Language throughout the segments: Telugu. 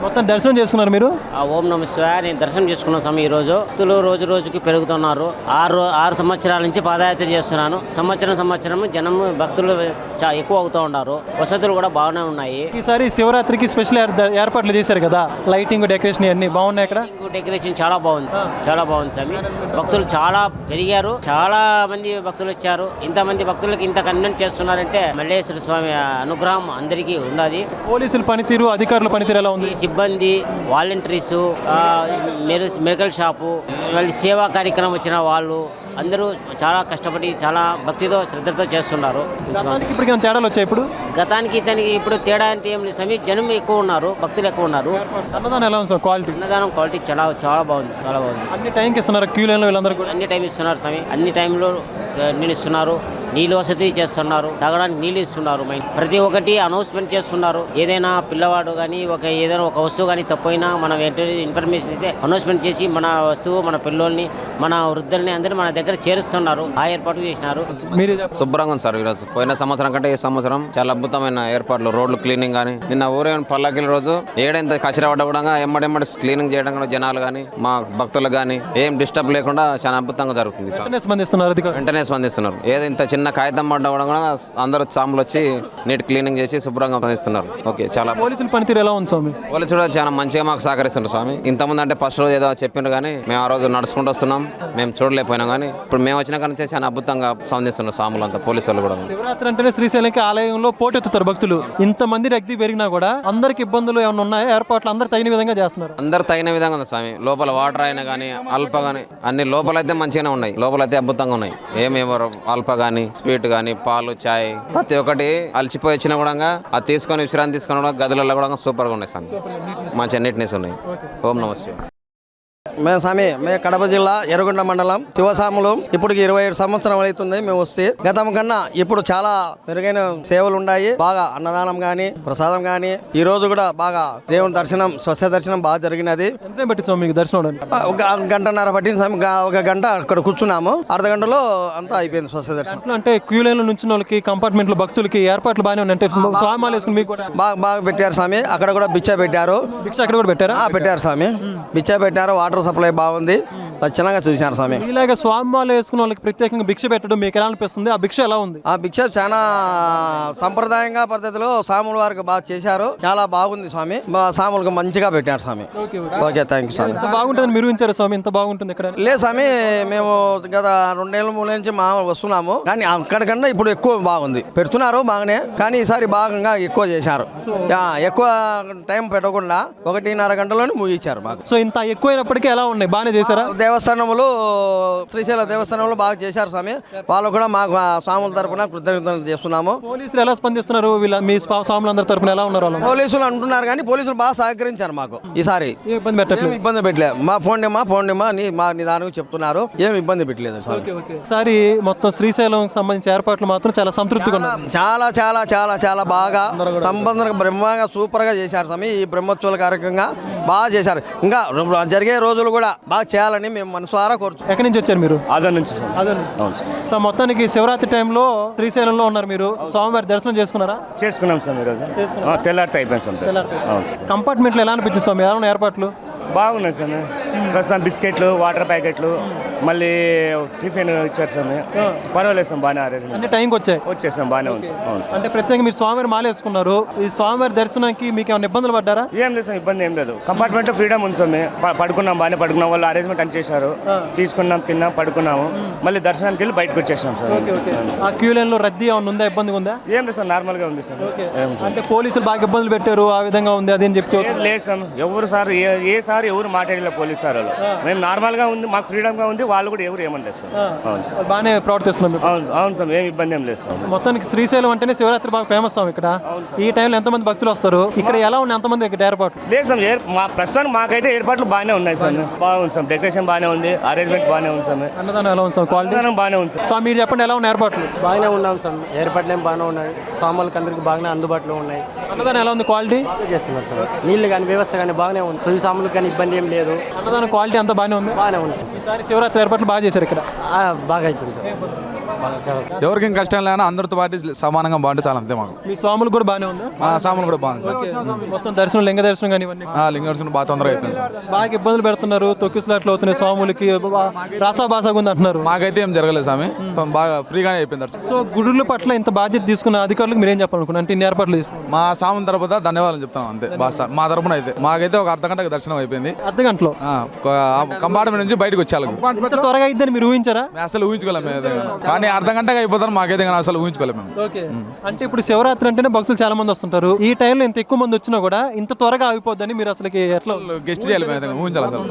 మొత్తం దర్శనం చేసుకున్నారు మీరు? ఓం నమ శివాయ. నేను దర్శనం చేసుకున్నాను స్వామి. ఈరోజు భక్తులు రోజు రోజుకి పెరుగుతున్నారు. ఆరు సంవత్సరాల నుంచి పాదయాత్ర చేస్తున్నాను. సంవత్సరం జనం భక్తులు ఎక్కువ అవుతూ ఉన్నారు. వసతులు కూడా బాగానే ఉన్నాయి. ఈసారి శివరాత్రికి స్పెషల్ ఏర్పాట్లు చేశారు కదా, లైటింగ్ డెకరేషన్ అన్ని బాగున్నాయి. అక్కడ డెకరేషన్ చాలా బాగుంది, చాలా బాగుంది స్వామి. భక్తులు చాలా పెరిగారు, చాలా మంది భక్తులు వచ్చారు. ఇంతమంది భక్తులకి ఇంత కన్వెంట్ చేస్తున్నారంటే మల్లేశ్వర స్వామి అనుగ్రహం అందరికీ ఉన్నది. పోలీసుల పనితీరు, అధికారుల పనితీరు ఎలా ఉంది? సిబ్బంది, వాలంటీర్స్, మెడికల్ షాపు, మళ్ళీ సేవా కార్యక్రమం వచ్చిన వాళ్ళు అందరూ చాలా కష్టపడి చాలా భక్తితో శ్రద్ధతో చేస్తున్నారు. ఇప్పటికీ తేడాలు వచ్చాయి. ఇప్పుడు గతానికి దానికి ఇప్పుడు తేడా అంటే ఏం లేదు స్వామి. జనం ఎక్కువ ఉన్నారు, భక్తులు ఎక్కువ ఉన్నారు. అన్నదానం ఎలా ఉంది సార్? క్వాలిటీ? అన్నదానం క్వాలిటీ చాలా చాలా బాగుంది, చాలా బాగుంది. అన్ని టైంకి ఇస్తున్నారు, క్యూ లైన్లో వీళ్ళందరూ కూడా అన్ని టైం ఇస్తున్నారు స్వామి. అన్ని టైంలో నీళ్ళు ఇస్తున్నారు, నీళ్ళు వసతి చేస్తున్నారు, తాగడానికి నీళ్ళు ఇస్తున్నారు. ప్రతి ఒక్కటి అనౌన్స్మెంట్ చేస్తున్నారు. ఏదైనా పిల్లవాడు కానీ ఏదైనా ఒక వస్తువు కానీ తప్పైనా మనం ఇన్ఫర్మేషన్ ఇస్తే అనౌన్స్మెంట్ చేసి మన వస్తువు, మన పిల్లల్ని, మన వృద్ధుల్ని అందరినీ మన దగ్గర చేరుస్తున్నారు. ఆ ఏర్పాటు చేసినారు. మీరు శుభ్రంగా ఉంది సార్. ఈరోజు పోయిన సంవత్సరం కంటే ఈ సంవత్సరం చాలా అద్భుతమైన ఏర్పాట్లు. రోడ్లు క్లీనింగ్ కానీ, నిన్న ఊరే పల్లకిల రోజు ఏడైంత కచరా పడ్డ కూడా ఎమ్మడెమ్మడి క్లీనింగ్ చేయడం కూడా జనాలు కానీ మా భక్తులు కానీ ఏం డిస్టర్బ్ లేకుండా చాలా అద్భుతంగా జరుగుతుంది సార్. వెంటనే స్పందిస్తున్నారు. ఏదో ఇంత చిన్న కాగితం పడ్డా కూడా అందరూ సాములు వచ్చి నీట్ క్లీనింగ్ చేసి శుభ్రంగా స్పందిస్తున్నారు. ఓకే, చాలా. పోలీసుల పనితీరు ఎలా ఉంది స్వామి? పోలీసులు కూడా చాలా మంచిగా మాకు సహకరిస్తున్నారు స్వామి. ఇంతకుముందు అంటే ఫస్ట్ రోజు ఏదో చెప్పిండ్రు కానీ మేము ఆ రోజు నడుచుకుంటూ వస్తున్నాం, మేము చూడలేకపోయినాం. కానీ ఇప్పుడు మేము వచ్చిన కానీ చాలా అద్భుతంగా స్పందిస్తున్నారు సాములు అంతా, పోలీసులు కూడా. శివరాత్రి అంటేనే శ్రీశైలంకి ఆలయంలో పోటెత్తుతారు భక్తులు. ఇంతమంది రద్దీ పెరిగినా కూడా అందరికి ఇబ్బందులు ఏమైనా ఉన్నాయా? ఏర్పాట్లు అందరు తగిన విధంగా చేస్తున్నారు? అందరు తగిన విధంగా ఉంది స్వామి. లోపల వాటర్ అయినా కానీ అల్ప కానీ అన్ని లోపలైతే మంచిగానే ఉన్నాయి. లోపలైతే అద్భుతంగా ఉన్నాయి. ఏమేమో అల్ప కానీ స్వీట్ కానీ పాలు, చాయ్ ప్రతి ఒక్కటి అలసిపోయి వచ్చినా కూడా అది తీసుకొని విశ్రాంతి తీసుకొని కూడా గదులలో కూడా సూపర్గా ఉన్నాయి స్వామి. మంచిగా నీట్నెస్ ఉన్నాయి. ఓం నమస్తే. మేము కడప జిల్లా ఎర్రగొండ మండలం శివసాములు. ఇప్పటికి 27 సంవత్సరం అవుతుంది మేము వస్తే. గతం కన్నా ఇప్పుడు చాలా మెరుగైన సేవలు ఉన్నాయి. బాగా అన్నదానం గాని, ప్రసాదం గాని. ఈ రోజు కూడా బాగా దేవుని దర్శనం, స్వస్థ దర్శనం బాగా జరిగినది. ఒక గంటన్నర పట్టింది స్వామి. ఒక గంట అక్కడ కూర్చున్నాము. అర్ధ గంటలో అంతా అయిపోయింది స్వస్థ దర్శనం. అంటే క్యూ లైన్ లో నుంచి వాళ్ళకి, కంపార్ట్మెంట్ లో భక్తులకి ఏర్పాట్లు బాగానే ఉన్నాయి. అంటే స్వామాలు వేసుకుని మీకు బాగా పెట్టారు స్వామి. అక్కడ కూడా బిచ్చా పెట్టారు. అక్కడ కూడా పెట్టారా? పెట్టారు స్వామి. బిచ్చా పెట్టారు. వాటర్ సప్లై బాగుంది. లక్షణంగా చూశారు స్వామి. ఇలాగ స్వామిమాలు వేసుకున్న వాళ్ళకి ప్రత్యేకంగా భిక్ష పెట్టడం మీకు ఎలా అనిపిస్తుంది? ఆ భిక్ష ఎలా ఉంది? ఆ భిక్ష చాలా సంప్రదాయంగా పద్ధతిలో సాముల వారికి బాగా చేశారు. చాలా బాగుంది స్వామి. సాములకు మంచిగా పెట్టారు స్వామి. ఓకే, థ్యాంక్ యూ స్వామి. బాగుంటుంది మీరు ఉంచారు స్వామి? ఇంత బాగుంటుంది ఇక్కడ? లేదు స్వామి, మేము గత 2 ఏళ్ళ 3 నుంచి వస్తున్నాము. కానీ అక్కడికన్నా ఇప్పుడు ఎక్కువ బాగుంది. పెడుతున్నారు బాగానే, కానీ ఈసారి భాగంగా ఎక్కువ చేశారు. ఎక్కువ టైం పెట్టకుండా 1.5 గంటలోనే ముగించారు బాగా. సో ఇంత ఎక్కువైనప్పటికీ ఎలా ఉన్నాయి? బాగానే చేశారా? దేవస్థానంలో, శ్రీశైలం దేవస్థానంలో బాగా చేశారు స్వామి. వాళ్ళు కూడా మాకు స్వాముల తరపున కృతజ్ఞతలు చేస్తున్నాము. పోలీసులు ఎలా స్పందిస్తున్నారు? మీ స్వాములందరి తరపున ఎలా ఉన్నారు? పోలీసులు అంటున్నారు కానీ పోలీసులు బాగా సహకరించారు మాకు. ఈసారి ఇబ్బంది పెట్టలేదు. మా పోండిమా మా నిదానం చెప్తున్నారు. ఏం ఇబ్బంది పెట్టలేదు. ఈసారి మొత్తం శ్రీశైలం సంబంధించిన ఏర్పాట్లు మాత్రం చాలా సంతృప్తిగా ఉన్నాయి. చాలా చాలా చాలా చాలా బాగా సంబంధంగా బ్రహ్మంగా సూపర్ గా చేశారు స్వామి. ఈ బ్రహ్మోత్సవాల కార్యక్రమంగా బాగా చేశారు. ఇంకా జరిగే రోజులు కూడా బాగా చేయాలని మేము మనసారా కోరుతున్నాం. ఎక్కడి నుంచి వచ్చారు మీరు? ఆదర్ నుంచి. సో మొత్తానికి శివరాత్రి టైంలో శ్రీశైలంలో ఉన్నారు మీరు. స్వామివారి దర్శనం చేసుకున్నారా? చేసుకున్నాం సార్. ఈరోజు తెల్లారితే అయిపోయింది. కంపార్ట్మెంట్లో ఎలా అనిపించింది స్వామి? ఎలా ఉన్నాయి ఏర్పాట్లు? బాగున్నాయి సార్. ప్రస్తుతం బిస్కెట్లు, వాటర్ ప్యాకెట్లు, మళ్ళీ టిఫిన్ ఇచ్చారు సార్. పర్వాలేదు సార్, బాగానే అరేంజ్. అన్ని టైంకి వచ్చేసాం, బాగానే ఉంది. అంటే ప్రత్యేకంగా మీరు స్వామివారి మాల వేసుకున్నారు. ఈ స్వామివారి దర్శనానికి మీకు ఏమైనా ఇబ్బందులు పడ్డారా? ఏం లేదు సార్, ఇబ్బంది ఏం లేదు. కంపార్ట్మెంట్ ఫ్రీడమ్ ఉంది సార్. పడుకున్నాం, బాగానే పడుకున్నాం. వాళ్ళు అరేంజ్మెంట్ అని చేశారు. తీసుకున్నాం, తిన్నాం, పడుకున్నాము. మళ్ళీ దర్శనానికి వెళ్ళి బయటకు వచ్చేసాం సార్. ఆ క్యూ లైన్ లో రద్దీ ఏమైనా ఉందా? ఇబ్బందిగా ఉందా? ఏం లేదు సార్, నార్మల్ గా ఉంది సార్. అంటే పోలీసులు బాగా ఇబ్బందులు పెట్టారు, ఆ విధంగా ఉంది అది అని చెప్తే లేదు సార్. ఎవరు సార్ ఎవరు మాట్లాడలేదు పోలీసు సార్ వాళ్ళు. మేము నార్మల్ గా ఉంది, మాకు ఫ్రీడమ్ గా ఉంది. వాళ్ళు కూడా ఎవరు ఏమని లేదు సార్. బాగానే ప్రవర్తిస్తున్నాం. అవును సార్, ఏం ఇబ్బంది ఏం లేదు సార్. మొత్తానికి శ్రీశైలం అంటేనే శివరాత్రి బాగా ఫేమస్ సార్. ఇక్కడ ఈ టైంలో ఎంతమంది భక్తులు వస్తారు? ఇక్కడ ఎలా ఉన్నాయి? ఎంతమంది ఏర్పాట్లు? లేదు సార్, ప్రస్తుతానికి మాకైతే ఏర్పాట్లు బాగానే ఉన్నాయి సార్. బాగుంది సార్, డెకరేషన్ బాగానే ఉంది, అరేంజ్మెంట్ బాగానే ఉంది సార్. అన్నదానం ఎలా ఉంది సార్? క్వాలిటీ బాగానే ఉంది సార్. సో మీరు చెప్పండి, ఎలా ఉన్నాయి ఏర్పాట్లు? బాగానే ఉన్నాం సార్. ఏర్పాట్లు ఏం బాగానే ఉన్నాయి. సామాన్లకు అందరికి బాగానే అందుబాటులో ఉన్నాయి. అన్నదానం ఎలా ఉంది? క్వాలిటీ చేస్తున్నారు సార్. నీళ్ళు కానీ వ్యవస్థ కానీ బాగానే ఉంది. సువి సామాన్లకు కానీ ఇబ్బంది ఏం లేదు. అన్నదానం క్వాలిటీ అంతా బాగానే ఉంది. బాగానే ఉంది సార్. ఈసారి శివరాత్రి ఏర్పాట్లు బాగా చేశారు ఇక్కడ. బాగా అవుతుంది సార్. ఎవరికి కష్టం లేనా అందరితో పాటు సమానంగా బాగుంటే చాలా అంతే మాకు. మీ స్వాములు కూడా బాగానే ఉందా? సామాన్ కూడా బాగుంది సార్. మొత్తం దర్శనం లింగ దర్శనం కానీ ఇవన్నీ లింగదర్శనం బాగా తొందరగా అయిపోయింది సార్. బాగా ఇబ్బందులు పెడుతున్నారు, తొక్కిసలాట్లు అవుతున్నాయి స్వాములకి, రాసాబాసాగా ఉంది అంటున్నారు. మాకైతే ఏం జరగలేదు స్వామి, బాగా ఫ్రీగానే అయిపోయింది దర్శనం. సో గుడుల పట్ల ఇంత బాధ్యత తీసుకున్న అధికారులకు మీరేం చెప్పాలనుకున్నారు? అంటే ఇన్ని ఏర్పాట్లు తీసుకున్నారు. మా సామం తరపున ధన్యవాదాలు చెప్తాను అంతే బాగా సార్. మా తరపున అయితే మాకైతే ఒక అర్ధ గంటకు దర్శనం అయిపోయింది. అర్ధ గంటలో కంపార్ట్మెంట్ నుంచి బయటకు వచ్చాము. ఇంత త్వరగా అయిద్దని మీరు ఊహించారా? మేము అసలు ఊహించుకోలేము కానీ అర్ధ గంటగా అయిపోతారు మాకైతే కానీ అసలు ఊహించుకోలేము మేము. ఓకే, అంటే ఇప్పుడు శివరాత్రి అంటేనే భక్తులు చాలా మంది వస్తుంటారు. ఈ టైంలో ఇంత ఎక్కువ మంది వచ్చినా కూడా ఇంత త్వరగా ఆగిపోద్దని మీరు అసలుకి ఎట్లా గెస్ట్ చేయాలి మేము ఊహించాలి అసలు.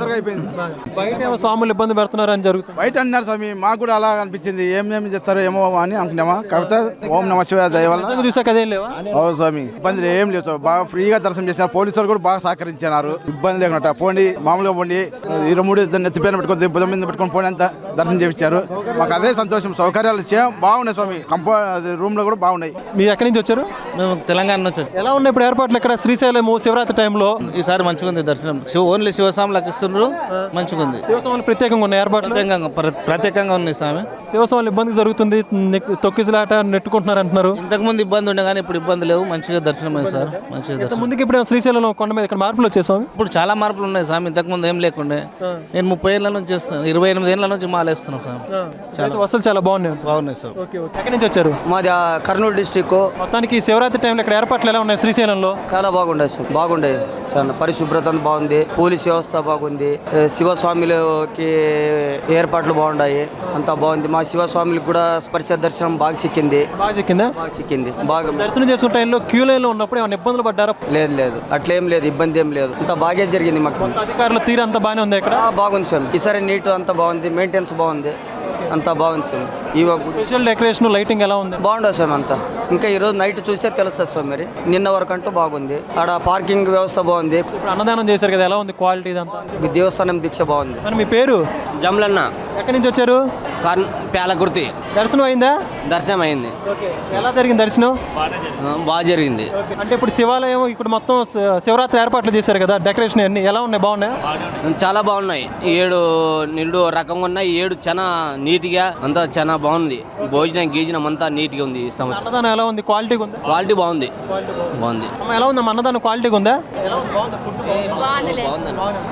బయట ఏమో స్వాములు ఇబ్బంది పెడుతున్నారు అని జరుగుతుంది. బయట అన్నారు స్వామి, మాకు కూడా అలా అనిపించింది. ఏమేమి చేస్తారో ఏమో అని అనుకున్నామా. కాకపోతే ఓం నమ శివాయ దయ వల్ల నిజంగా చూసాక అదేం లేవా? అవును స్వామి, ఇబ్బందులు ఏం లేవు స్వామి. బాగా ఫ్రీగా దర్శనం చేసినారు. పోలీసులు కూడా బాగా సహకరించినారు. ఇబ్బంది లేకుండా పోండి, మామూలుగా పోండి, 23 నెత్తిపైన పెట్టుకొని భుజం మీద పెట్టుకొని పోండి అంతా దర్శనం చేయించారు. మాకు అదే సంతోషం. సౌకర్యాలు బాగున్నాయి స్వామి. రూమ్ లో కూడా బాగున్నాయి. మీరు ఎక్కడి నుంచి వచ్చారు? మేము తెలంగాణ నుంచి ఎలా ఉన్నాయి ఇప్పుడు ఏర్పాట్లు ఇక్కడ శ్రీశైలం శివరాత్రి టైంలో? ఈసారి మంచిగా ఉంది దర్శనం. ఓన్లీ శివస్వాములకు ఇస్తున్నారు, మంచిగా ఉంది. శివస్వాములు ప్రత్యేకంగా ఉన్నాయి ఏర్పాట్లు? ప్రత్యేకంగా ఉంది స్వామి. శివస్వాములు ఇబ్బంది జరుగుతుంది, తొక్కిసలాట నెట్టుకుంటున్నారు అంటున్నారు. ఇంతకుముందు ఇబ్బంది ఉండే కానీ ఇప్పుడు ఇబ్బంది లేవు. మంచిగా దర్శనం అయింది సార్. మంచిగా దర్శనం. ముందుకి ఇప్పుడు శ్రీశైలం కొండ మీద ఇక్కడ మార్పులు వచ్చేసాం. ఇప్పుడు చాలా మార్పులు ఉన్నాయి స్వామి. ఇంతకుముందు ఏం లేకుండే. నేను 30 ఏళ్ళ నుంచి చేస్తాను, 28 ఏళ్ళ నుంచి మాలేస్తున్నాను స్వామి. వసతులు చాలా బాగున్నాయి. బాగున్నాయి సార్. ఎక్కడి నుంచి వచ్చారు? మాది కర్నూలు డిస్టిక్. మొత్తానికి శివరాత్రి టైంలో ఇక్కడ ఏర్పాట్లు ఎలా ఉన్నాయి శ్రీశైలంలో? చాలా బాగుండే సార్, బాగుండే. చాలా పరిశుభ్రత బాగుంది, పోలీస్ వ్యవస్థ బాగుంది, శివస్వాములకి ఏర్పాట్లు బాగున్నాయి, అంతా బాగుంది. మా శివస్వాములకు కూడా స్పర్శ దర్శనం బాగా చిక్కింది. బాగా చిక్కిందా? బాగా చిక్కింది. బాగా దర్శనం చేసుకున్న టైంలో క్యూ లైన్ లో ఉన్నప్పుడు ఏమైనా ఇబ్బందులు పడ్డారా? లేదు లేదు, అట్లేం లేదు, ఇబ్బంది ఏం లేదు, అంతా బాగా జరిగింది. మాకు అధికారుల తీరు అంతా బాగానే ఉంది ఇక్కడ? బాగుంది సార్. ఈసారి నీట్ అంతా బాగుంది, మెయింటెనెన్స్ బాగుంది, అంతా బాగుంది సార్. స్పెషల్ డెకరేషన్ లైటింగ్ ఎలా ఉంది? బాగుండదు సార్ అంతా. ఇంకా ఈరోజు నైట్ చూస్తే తెలుస్తుంది సార్. మరి నిన్న వరకు అంటూ బాగుంది. ఆడ పార్కింగ్ వ్యవస్థ బాగుంది. ఇప్పుడు అన్నదానం చేశారు కదా, ఎలా ఉంది క్వాలిటీ ఇదంతా? దేవస్థానం దీక్ష బాగుంది. మీ పేరు? జమ్లన్న. ఎక్కడి నుంచి వచ్చారు? పేలకుర్తి. దర్శనం అయిందా? దర్శనం అయింది. ఎలా జరిగింది దర్శనం? బాగా జరిగింది. అంటే ఇప్పుడు శివాలయం ఇక్కడ మొత్తం శివరాత్రి ఏర్పాట్లు చేశారు కదా, డెకరేషన్ అన్ని ఎలా ఉన్నాయి? బాగున్నాయి? చాలా బాగున్నాయి. 7 నిండు రకంగా ఉన్నాయి. 7 చాలా నీట్గా అంతా చాలా బాగుంది. భోజనం గీజనం అంతా నీట్గా ఉంది. ఈ సంవత్సరం అన్నదానం ఎలా ఉంది? క్వాలిటీగా ఉంది? క్వాలిటీ బాగుంది. బాగుంది. ఎలా ఉంది అన్నదానం? క్వాలిటీగా ఉందా?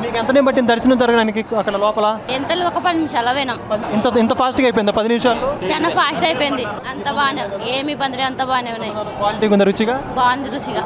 మీకు ఎంత పట్టింది దర్శనం జరగడానికి అక్కడ లోపల? ఎంత ఒక 10 నిమిషాలు పోయినాం. ఇంత ఫాస్ట్గా అయిపోయిందా? 10 నిమిషాలు చాలా ఫాస్ట్ అయిపోయింది. అంత బాగానే, ఏమి ఇబ్బంది లేదు, అంత బాగానే ఉన్నాయి. క్వాలిటీగా ఉందా? రుచిగా బాగుంది, రుచిగా.